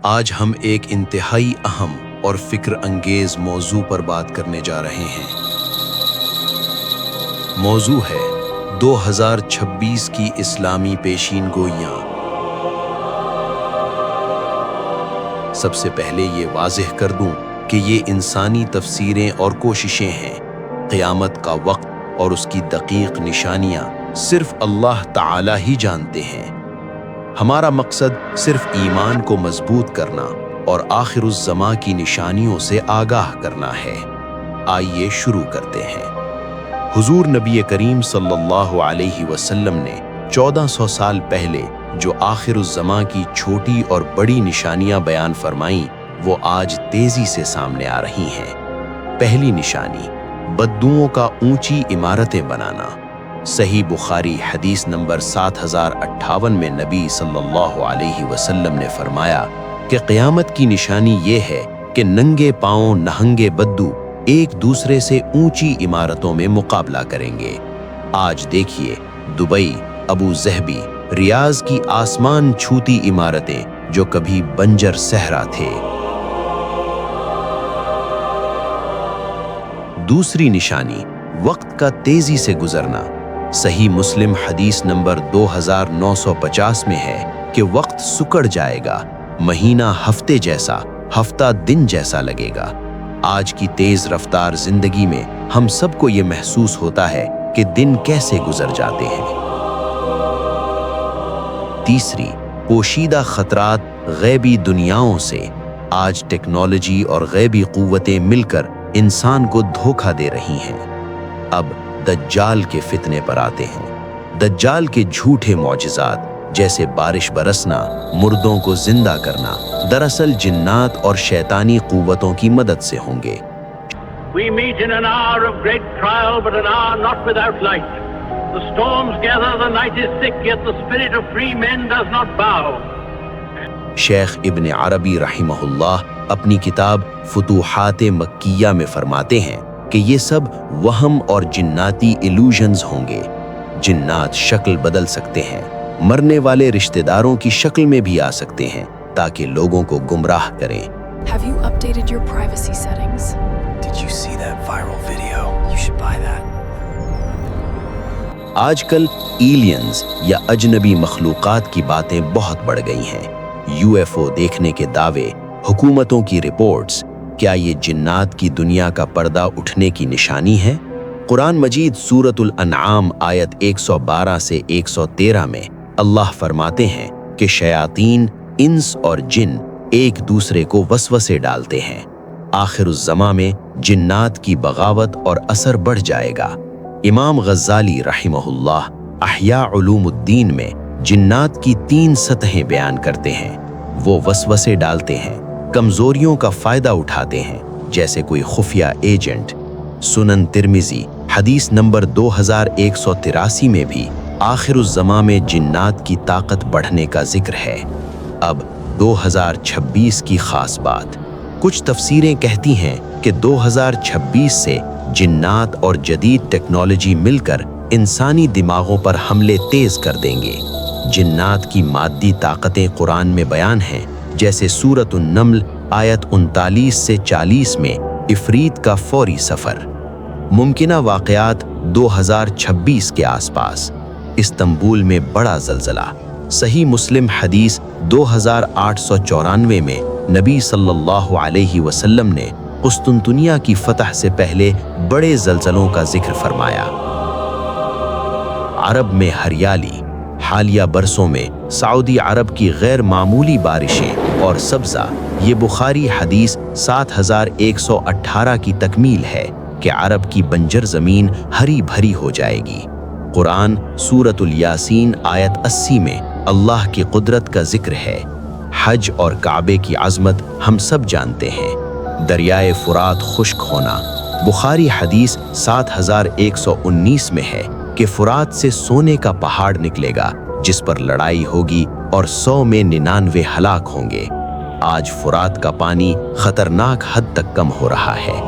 آج ہم ایک انتہائی اہم اور فکر انگیز موضوع پر بات کرنے جا رہے ہیں۔ موضوع ہے 2026 کی اسلامی پیشین گوئیاں۔ سب سے پہلے یہ واضح کر دوں کہ یہ انسانی تفسیریں اور کوششیں ہیں۔ قیامت کا وقت اور اس کی دقیق نشانیاں صرف اللہ تعالی ہی جانتے ہیں۔ ہمارا مقصد صرف ایمان کو مضبوط کرنا اور آخر الزماں کی نشانیوں سے آگاہ کرنا ہے۔ آئیے شروع کرتے ہیں۔ حضور نبی کریم صلی اللہ علیہ وسلم نے 1400 سال پہلے جو آخر الزماں کی چھوٹی اور بڑی نشانیاں بیان فرمائیں، وہ آج تیزی سے سامنے آ رہی ہیں۔ پہلی نشانی، بددعاؤں کا اونچی عمارتیں بنانا۔ صحیح بخاری حدیث نمبر 7058 میں نبی صلی اللہ علیہ وسلم نے فرمایا کہ قیامت کی نشانی یہ ہے کہ ننگے پاؤں نہنگے بدو ایک دوسرے سے اونچی عمارتوں میں مقابلہ کریں گے۔ آج دیکھیے دبئی، ابو ظہبی، ریاض کی آسمان چھوتی عمارتیں جو کبھی بنجر صحرا تھے۔ دوسری نشانی، وقت کا تیزی سے گزرنا۔ صحیح مسلم حدیث نمبر 2950 میں ہے کہ وقت سکڑ جائے گا، مہینہ ہفتے جیسا، ہفتہ دن جیسا لگے گا۔ آج کی تیز رفتار زندگی میں ہم سب کو یہ محسوس ہوتا ہے کہ دن کیسے گزر جاتے ہیں۔ تیسری، پوشیدہ خطرات غیبی دنیاؤں سے۔ آج ٹیکنالوجی اور غیبی قوتیں مل کر انسان کو دھوکہ دے رہی ہیں۔ اب دجال کے فتنے پر آتے ہیں۔ دجال کے جھوٹے معجزات جیسے بارش برسنا، مردوں کو زندہ کرنا، دراصل جنات اور شیطانی قوتوں کی مدد سے ہوں گے۔ We meet in an hour of great trial, but an hour not without light. The storms gather, the night is thick, yet the spirit of free men does not bow. شیخ ابن عربی رحمہ اللہ اپنی کتاب فتوحات مکیہ میں فرماتے ہیں کہ یہ سب وہم اور جناتی ایلوژنز ہوں گے۔ جنات شکل بدل سکتے ہیں، مرنے والے رشتہ داروں کی شکل میں بھی آ سکتے ہیں تاکہ لوگوں کو گمراہ کریں۔ Have you updated your privacy settings? Did you see that viral video? You should buy that. آج کل ایلینز یا اجنبی مخلوقات کی باتیں بہت بڑھ گئی ہیں۔ UFO دیکھنے کے دعوے، حکومتوں کی رپورٹس، کیا یہ جنات کی دنیا کا پردہ اٹھنے کی نشانی ہے؟ قرآن مجید سورۃ الانعام آیت 112 سے 113 میں اللہ فرماتے ہیں کہ شیاطین، انس اور جن ایک دوسرے کو وسوسے ڈالتے ہیں۔ آخر الزماں میں جنات کی بغاوت اور اثر بڑھ جائے گا۔ امام غزالی رحمہ اللہ احیاء علوم الدین میں جنات کی 3 سطحیں بیان کرتے ہیں۔ وہ وسوسے ڈالتے ہیں، کمزوریوں کا فائدہ اٹھاتے ہیں، جیسے کوئی خفیہ ایجنٹ۔ سنن ترمذی حدیث نمبر 2183 میں بھی آخر الزماں میں جنات کی طاقت بڑھنے کا ذکر ہے۔ اب 2026 کی خاص بات، کچھ تفسیریں کہتی ہیں کہ 2026 سے جنات اور جدید ٹیکنالوجی مل کر انسانی دماغوں پر حملے تیز کر دیں گے۔ جنات کی مادی طاقتیں قرآن میں بیان ہیں، جیسے سورۃ النمل آیت 39 سے 40 میں عفریت کا فوری سفر۔ ممکنہ واقعات 2026 کے آس پاس، استنبول میں بڑا زلزلہ۔ صحیح مسلم حدیث 2894 میں نبی صلی اللہ علیہ وسلم نے قسطنطنیہ کی فتح سے پہلے بڑے زلزلوں کا ذکر فرمایا۔ عرب میں ہریالی، حالیہ برسوں میں سعودی عرب کی غیر معمولی بارشیں اور سبزہ، یہ بخاری حدیث 7118 کی تکمیل ہے کہ عرب کی بنجر زمین ہری بھری ہو جائے گی۔ قرآن سورۃ الیاسین آیت 80 میں اللہ کی قدرت کا ذکر ہے۔ حج اور کعبے کی عظمت ہم سب جانتے ہیں۔ دریائے فرات خشک ہونا، بخاری حدیث 7119 میں ہے کہ فرات سے سونے کا پہاڑ نکلے گا جس پر لڑائی ہوگی اور 100 میں 99 ہلاک ہوں گے۔ آج فرات کا پانی خطرناک حد تک کم ہو رہا ہے۔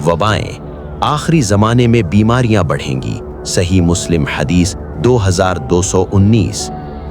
وبائیں، آخری زمانے میں بیماریاں بڑھیں گی۔ صحیح مسلم حدیث 2219۔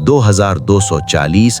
2240